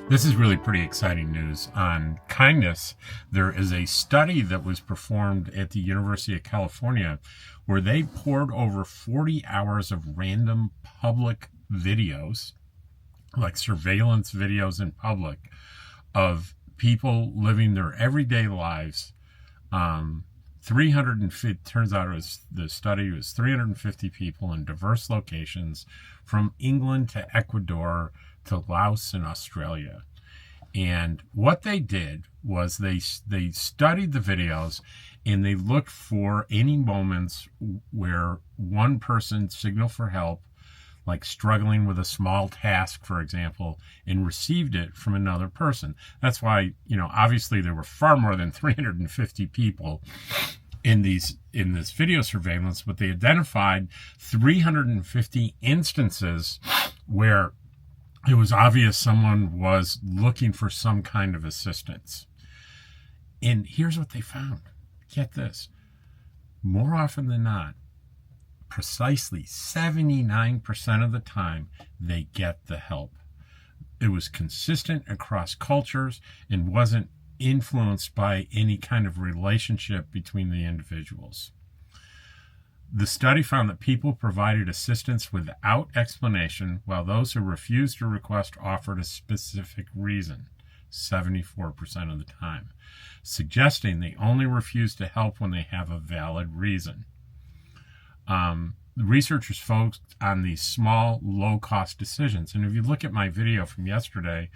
This is really pretty exciting news on kindness. There is a study that was performed at the University of California where they poured over 40 hours of random public videos, like surveillance videos in public, of people living their everyday lives. 350, turns out the study was 350 people in diverse locations from England to Ecuador to Laos and Australia. And what they did was they studied the videos and they looked for any moments where one person signaled for help, like struggling with a small task, for example, and received it from another person. That's why, obviously there were far more than 350 people in this video surveillance, but they identified 350 instances where it was obvious someone was looking for some kind of assistance. And here's what they found. Get this. More often than not, precisely 79% of the time, they get the help. It was consistent across cultures and wasn't influenced by any kind of relationship between the individuals. The study found that people provided assistance without explanation, while those who refused to request offered a specific reason, 74% of the time, suggesting they only refuse to help when they have a valid reason. The researchers focused on these small, low-cost decisions. And if you look at my video from yesterday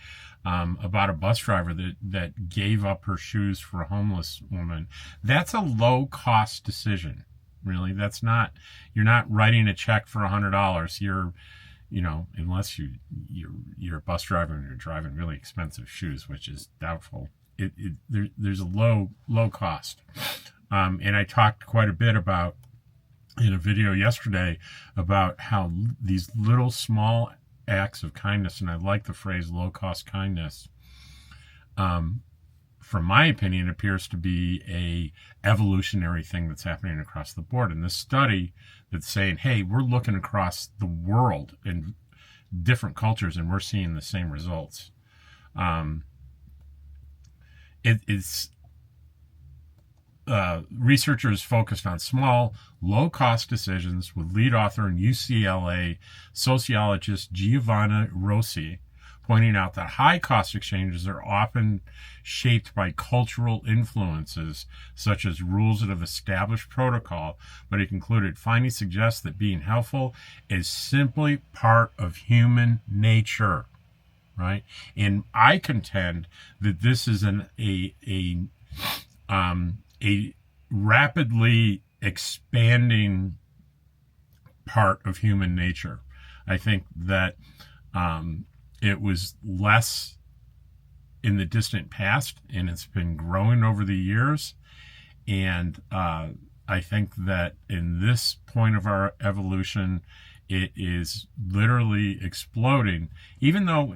about a bus driver that gave up her shoes for a homeless woman, that's a low-cost decision. Really, you're not writing a check for $100. Unless you're a bus driver and you're driving really expensive shoes, which is doubtful. There's a low cost. And I talked quite a bit about, in a video yesterday, about how these little small acts of kindness, and I like the phrase low cost kindness, from my opinion, appears to be a evolutionary thing that's happening across the board. And this study that's saying, hey, we're looking across the world in different cultures and we're seeing the same results. Researchers focused on small, low-cost decisions with lead author and UCLA sociologist Giovanna Rossi, pointing out that high-cost exchanges are often shaped by cultural influences, such as rules that have established protocol, but he concluded, findings suggest that being helpful is simply part of human nature, right? And I contend that this is a rapidly expanding part of human nature. I think that it was less in the distant past, and it's been growing over the years. And I think that in this point of our evolution, it is literally exploding. Even though,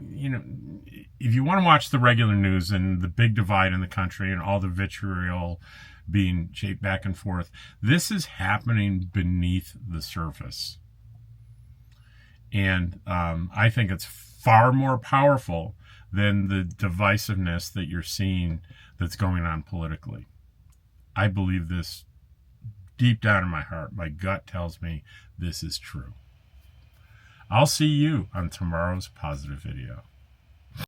if you want to watch the regular news and the big divide in the country and all the vitriol being shaped back and forth, this is happening beneath the surface. And I think it's far more powerful than the divisiveness that you're seeing that's going on politically. I believe this deep down in my heart. My gut tells me this is true. I'll see you on tomorrow's positive video.